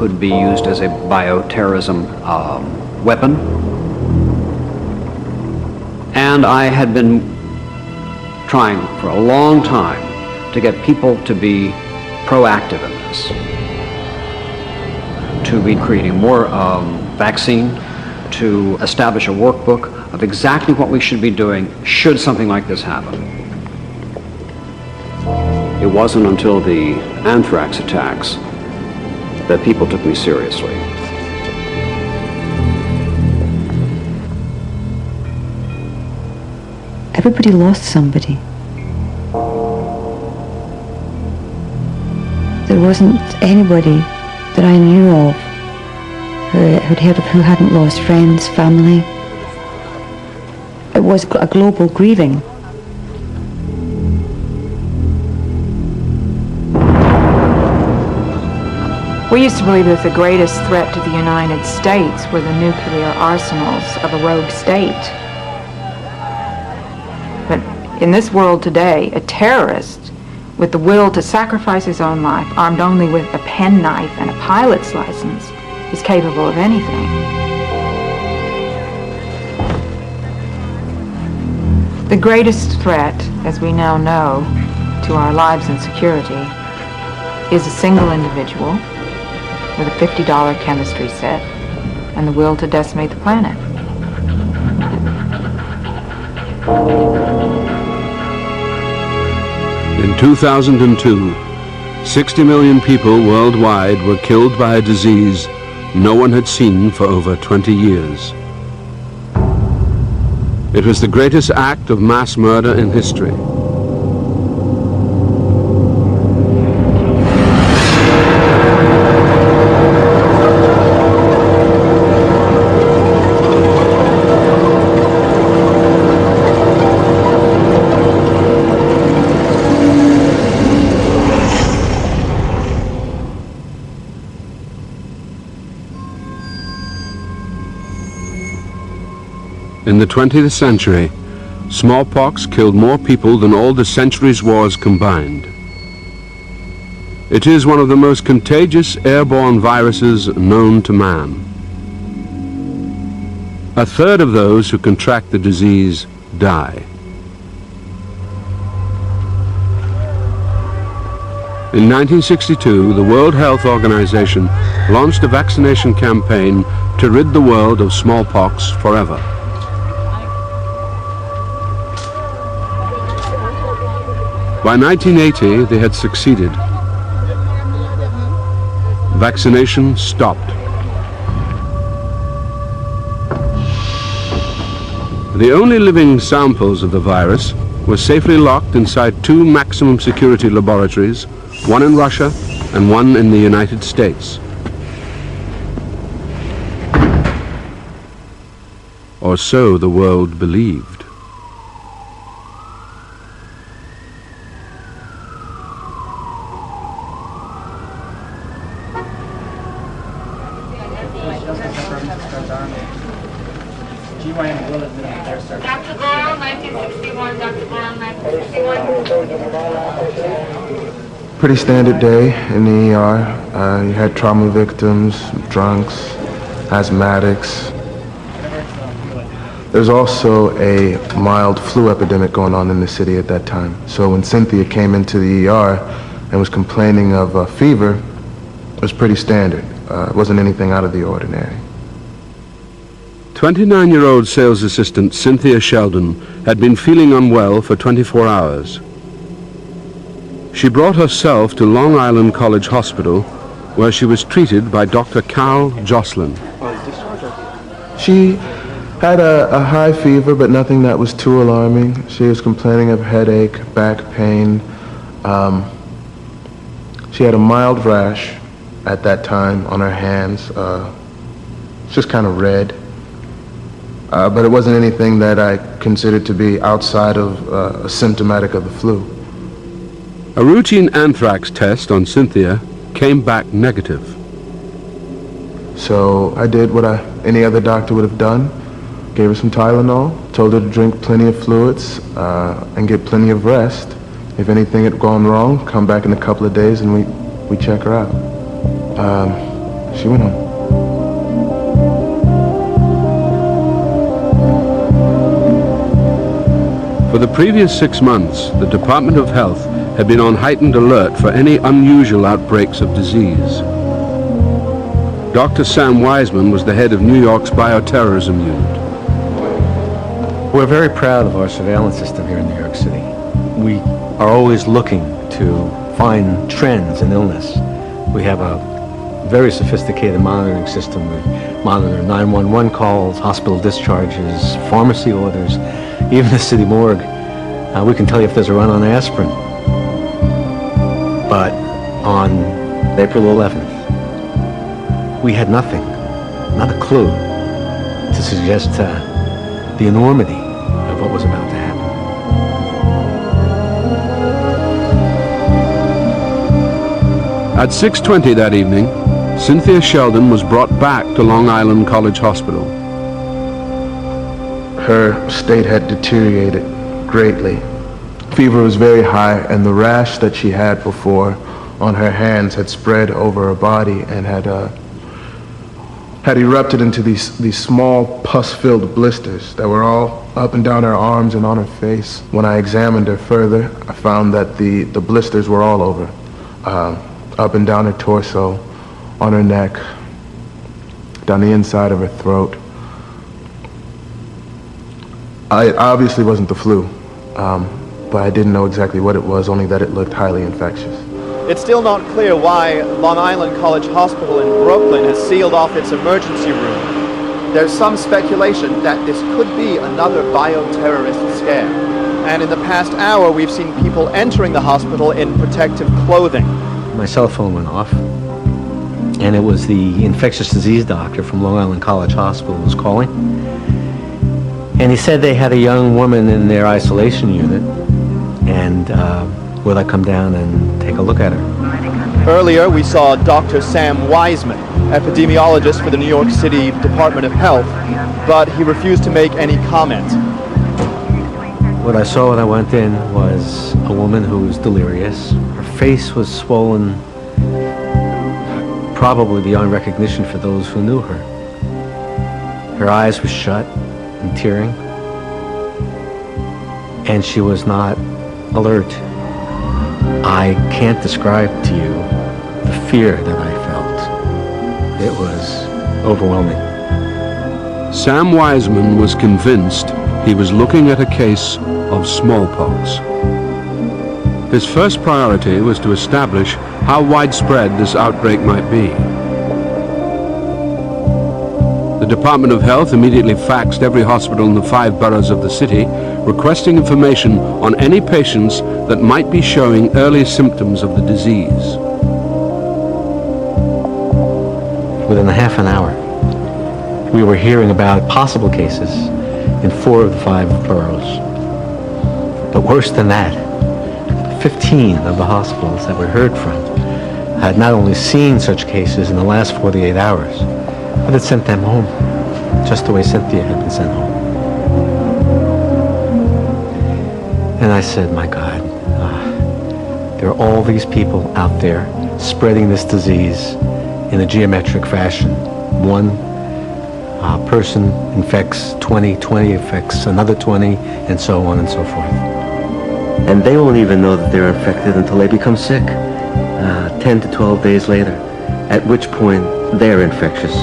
could be used as a bioterrorism weapon. And I had been trying for a long time to get people to be proactive in this, to be creating more vaccine, to establish a workbook of exactly what we should be doing should something like this happen. It wasn't until the anthrax attacks that people took me seriously. Everybody lost somebody. There wasn't anybody that I knew of who hadn't lost friends, family. It was a global grieving. We used to believe that the greatest threat to the United States were the nuclear arsenals of a rogue state. But in this world today, a terrorist with the will to sacrifice his own life, armed only with a penknife and a pilot's license, is capable of anything. The greatest threat, as we now know, to our lives and security is a single individual with a $50 chemistry set and the will to decimate the planet. In 2002, 60 million people worldwide were killed by a disease no one had seen for over 20 years. It was the greatest act of mass murder in history. In the 20th century, smallpox killed more people than all the century's wars combined. It is one of the most contagious airborne viruses known to man. A third of those who contract the disease die. In 1962, the World Health Organization launched a vaccination campaign to rid the world of smallpox forever. By 1980, they had succeeded. Vaccination stopped. The only living samples of the virus were safely locked inside 2 maximum security laboratories, one in Russia and one in the United States. Or so the world believed. Dr. Goral, 1961, Dr. Goral, 1961. Pretty standard day in the ER. You had trauma victims, drunks, asthmatics. There's also a mild flu epidemic going on in the city at that time. So when Cynthia came into the ER and was complaining of a fever, it was pretty standard. It wasn't anything out of the ordinary. 29-year-old sales assistant Cynthia Sheldon had been feeling unwell for 24 hours. She brought herself to Long Island College Hospital, where she was treated by Dr. Carol Jocelyn. She had a high fever, but nothing that was too alarming. She was complaining of headache, back pain. She had a mild rash at that time on her hands. It's just kind of red. But it wasn't anything that I considered to be outside of symptomatic of the flu. A routine anthrax test on Cynthia came back negative. So I did what any other doctor would have done. Gave her some Tylenol, told her to drink plenty of fluids and get plenty of rest. If anything had gone wrong, come back in a couple of days and we check her out. she went home. For the previous 6 months, the Department of Health had been on heightened alert for any unusual outbreaks of disease. Dr. Sam Wiseman was the head of New York's bioterrorism unit. We're very proud of our surveillance system here in New York City. We are always looking to find trends in illness. We have a very sophisticated monitoring system. We monitor 911 calls, hospital discharges, pharmacy orders, even the city morgue. We can tell you if there's a run on aspirin. But on April 11th, we had nothing, not a clue, to suggest the enormity of what was about to happen. At 6:20 that evening, Cynthia Sheldon was brought back to Long Island College Hospital. Her state had deteriorated greatly. Fever was very high, and the rash that she had before on her hands had spread over her body and had erupted into these small pus-filled blisters that were all up and down her arms and on her face. When I examined her further, I found that the blisters were all over, up and down her torso, on her neck, down the inside of her throat. It obviously wasn't the flu, but I didn't know exactly what it was, only that it looked highly infectious. It's still not clear why Long Island College Hospital in Brooklyn has sealed off its emergency room. There's some speculation that this could be another bioterrorist scare. And in the past hour, we've seen people entering the hospital in protective clothing. My cell phone went off, and it was the infectious disease doctor from Long Island College Hospital who was calling. And he said they had a young woman in their isolation unit, and would I come down and take a look at her? Earlier, we saw Dr. Sam Wiseman, epidemiologist for the New York City Department of Health, but he refused to make any comment. What I saw when I went in was a woman who was delirious. Her face was swollen, probably beyond recognition for those who knew her. Her eyes were shut and tearing, and she was not alert. I can't describe to you the fear that I felt. It was overwhelming. Sam Wiseman was convinced he was looking at a case of smallpox. His first priority was to establish how widespread this outbreak might be. The Department of Health immediately faxed every hospital in the 5 boroughs of the city, requesting information on any patients that might be showing early symptoms of the disease. Within a half an hour, we were hearing about possible cases in 4 of the 5 boroughs. But worse than that, 15 of the hospitals that we heard from had not only seen such cases in the last 48 hours, but had sent them home, just the way Cynthia had been sent home. And I said, my God, there are all these people out there spreading this disease in a geometric fashion. One person infects 20, 20 infects another 20, and so on and so forth. And they won't even know that they're infected until they become sick, 10 to 12 days later, at which point they're infectious.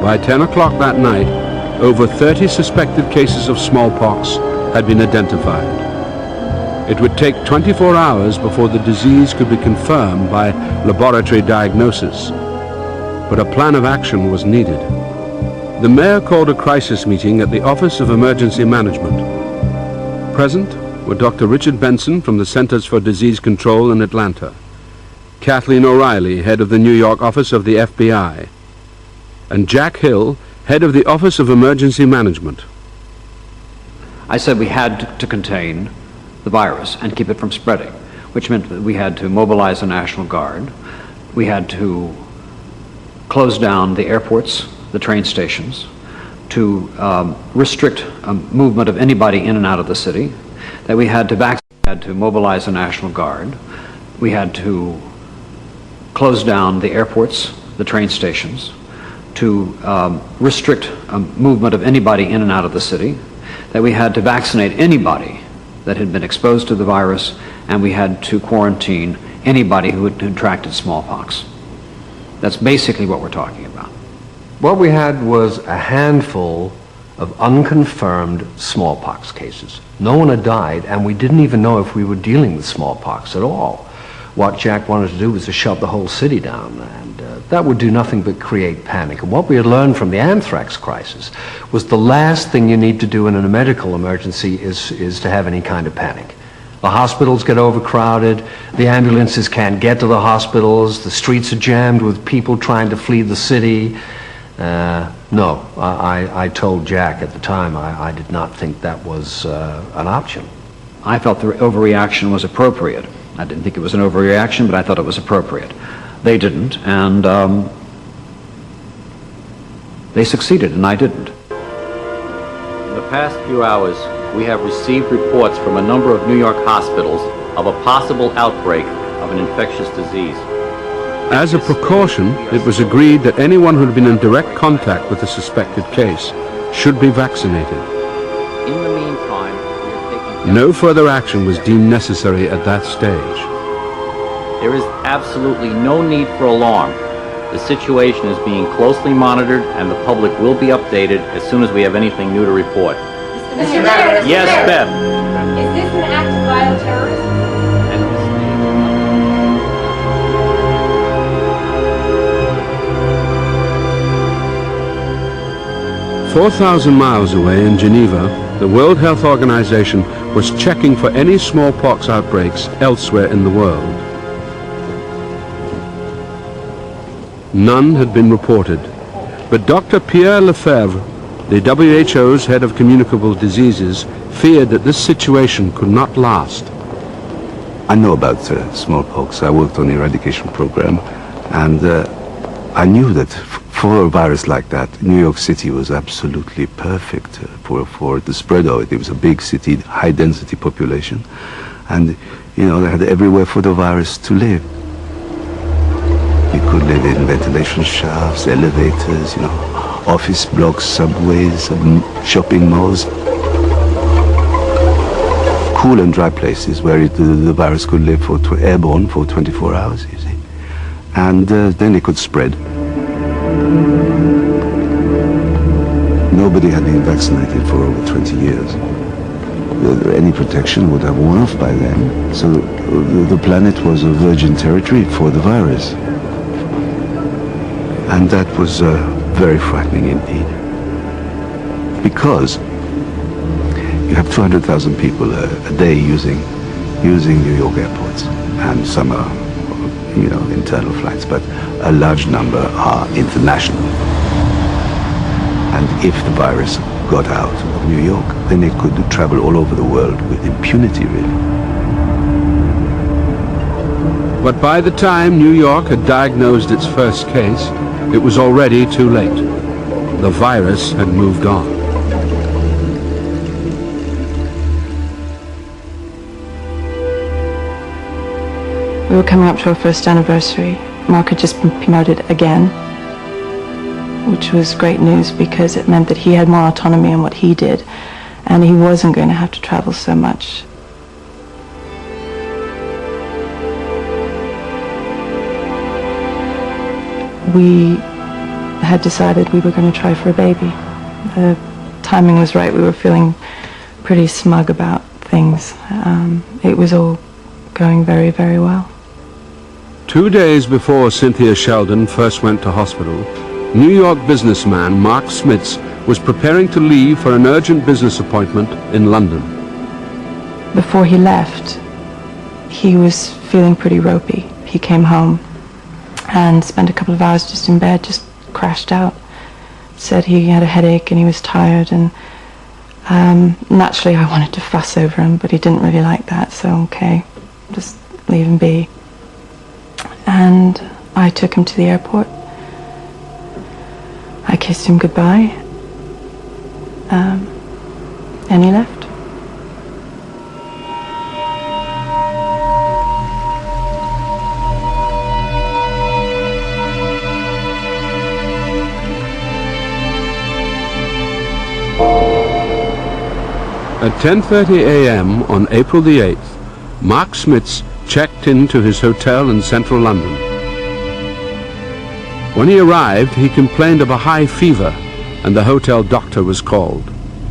By 10 o'clock that night, over 30 suspected cases of smallpox had been identified. It would take 24 hours before the disease could be confirmed by laboratory diagnosis, but a plan of action was needed. The mayor called a crisis meeting at the Office of Emergency Management. Present were Dr. Richard Benson from the Centers for Disease Control in Atlanta, Kathleen O'Reilly, head of the New York office of the FBI, and Jack Hill, head of the Office of Emergency Management. I said we had to contain the virus and keep it from spreading, which meant that we had to mobilize the National Guard. We had to close down the airports, the train stations, to restrict movement of anybody in and out of the city, that we had to mobilize the National Guard. We had to close down the airports, the train stations, to restrict movement of anybody in and out of the city, that we had to vaccinate anybody that had been exposed to the virus, and we had to quarantine anybody who had contracted smallpox. That's basically what we're talking about. What we had was a handful of unconfirmed smallpox cases. No one had died, and we didn't even know if we were dealing with smallpox at all. What Jack wanted to do was to shut the whole city down, and that would do nothing but create panic. And what we had learned from the anthrax crisis was the last thing you need to do in a medical emergency is to have any kind of panic. The hospitals get overcrowded, the ambulances can't get to the hospitals, the streets are jammed with people trying to flee the city. No, I told Jack at the time I did not think that was an option. I felt the overreaction was appropriate. I didn't think it was an overreaction, but I thought it was appropriate. They didn't, and they succeeded, and I didn't. In the past few hours, we have received reports from a number of New York hospitals of a possible outbreak of an infectious disease. As a precaution, it was agreed that anyone who had been in direct contact with the suspected case should be vaccinated. In the meantime, we are taking... No further action was deemed necessary at that stage. There is absolutely no need for alarm. The situation is being closely monitored, and the public will be updated as soon as we have anything new to report. Mr. Mayor, Yes, Beth. is this an act of bioterrorism? 4,000 miles away in Geneva, the World Health Organization was checking for any smallpox outbreaks elsewhere in the world. None had been reported, but Dr. Pierre Lefebvre, the WHO's head of communicable diseases, feared that this situation could not last. I know about smallpox. I worked on the eradication program, and I knew that for a virus like that, New York City was absolutely perfect for the spread of it. It was a big city, high density population, and they had everywhere for the virus to live. You could live in ventilation shafts, elevators, office blocks, subways, shopping malls. Cool and dry places where the virus could live airborne for 24 hours, you see. And then it could spread. Nobody had been vaccinated for over 20 years. Any protection would have worn off by then. So the planet was a virgin territory for the virus. And that was very frightening indeed. Because you have 200,000 people a day using New York airports, and some are, internal flights, but a large number are international. And if the virus got out of New York, then it could travel all over the world with impunity, really. But by the time New York had diagnosed its first case, it was already too late. The virus had moved on. We were coming up to our first anniversary. Mark had just been promoted again, which was great news because it meant that he had more autonomy in what he did, and he wasn't going to have to travel so much. We had decided we were going to try for a baby. The timing was right. We were feeling pretty smug about things. It was all going very, very well. 2 days before Cynthia Sheldon first went to hospital, New York businessman Mark Smits was preparing to leave for an urgent business appointment in London. Before he left, he was feeling pretty ropey. He came home and spent a couple of hours just in bed, just crashed out. Said he had a headache and he was tired, and naturally I wanted to fuss over him, but he didn't really like that, so okay, just leave him be. And I took him to the airport. I kissed him goodbye, and he left. At 10:30 a.m. on April the 8th, Mark Smits checked into his hotel in central London. When he arrived, he complained of a high fever, and the hotel doctor was called.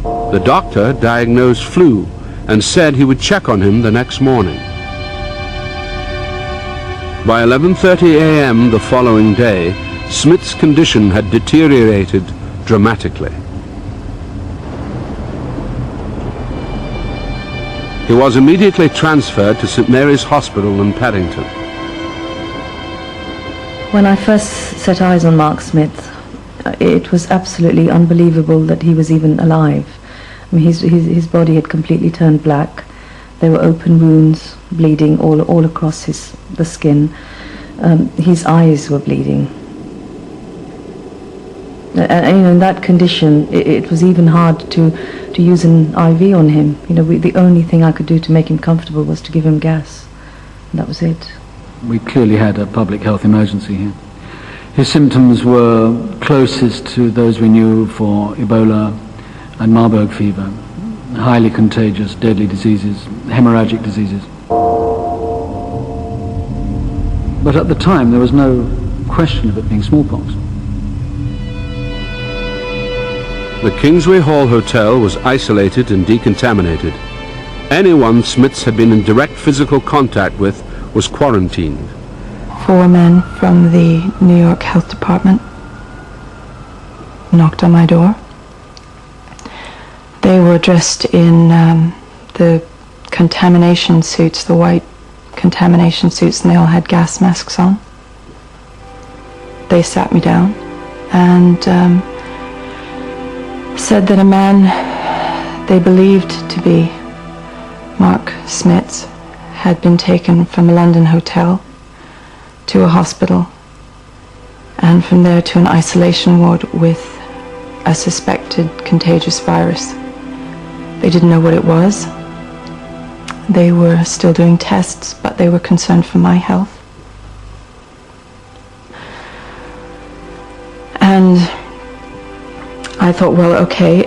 The doctor diagnosed flu and said he would check on him the next morning. By 11:30 a.m. the following day, Smith's condition had deteriorated dramatically. He was immediately transferred to St. Mary's Hospital in Paddington. When I first set eyes on Mark Smith, it was absolutely unbelievable that he was even alive. I mean, his body had completely turned black. There were open wounds, bleeding all across the skin. His eyes were bleeding. And you know, in that condition, it was even hard to use an IV on him. You know, the only thing I could do to make him comfortable was to give him gas. And that was it. We clearly had a public health emergency here. His symptoms were closest to those we knew for Ebola and Marburg fever, highly contagious, deadly diseases, hemorrhagic diseases. But at the time, there was no question of it being smallpox. The Kingsway Hall Hotel was isolated and decontaminated. Anyone Smits had been in direct physical contact with was quarantined. 4 men from the New York Health Department knocked on my door. They were dressed in the contamination suits, the white contamination suits, and they all had gas masks on. They sat me down and said that a man they believed to be Mark Smits had been taken from a London hotel to a hospital and from there to an isolation ward with a suspected contagious virus. They didn't know what it was. They were still doing tests, but they were concerned for my health. And I thought, well, okay,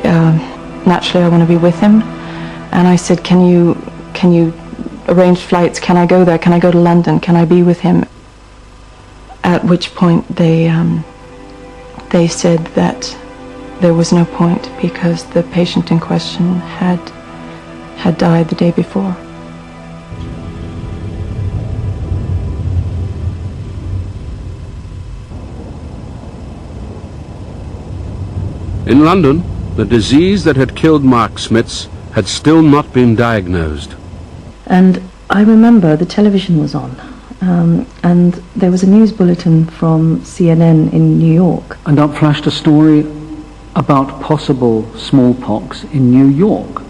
naturally I want to be with him. And I said, can you arrange flights? Can I go there? Can I go to London? Can I be with him? At which point they said that there was no point because the patient in question had died the day before. In London, the disease that had killed Mark Smits had still not been diagnosed. And I remember the television was on, and there was a news bulletin from CNN in New York. And up flashed a story about possible smallpox in New York.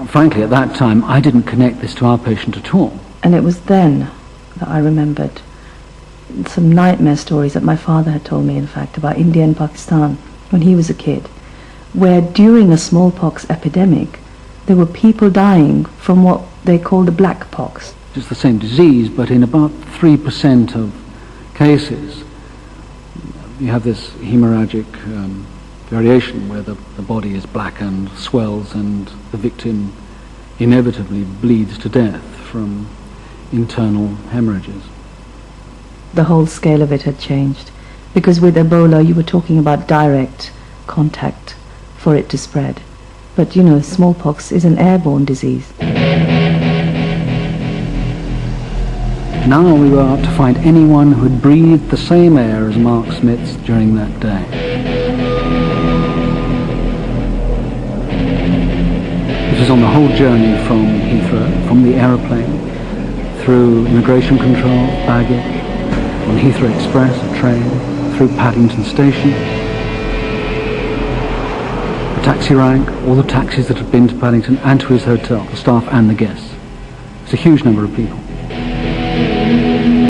Frankly, at that time, I didn't connect this to our patient at all. And it was then that I remembered some nightmare stories that my father had told me, in fact, about India and Pakistan when he was a kid, where during a smallpox epidemic, there were people dying from what they called the black pox. It's the same disease, but in about 3% of cases, you have this hemorrhagic variation where the body is blackened, swells, and the victim inevitably bleeds to death from internal hemorrhages. The whole scale of it had changed, because with Ebola you were talking about direct contact for it to spread. But you know, smallpox is an airborne disease. Now we were out to find anyone who had breathed the same air as Mark Smits during that day. This is on the whole journey from Heathrow, from the aeroplane, through immigration control, baggage, on Heathrow Express, a train, through Paddington Station, the taxi rank, all the taxis that had been to Paddington and to his hotel, the staff and the guests. It's a huge number of people.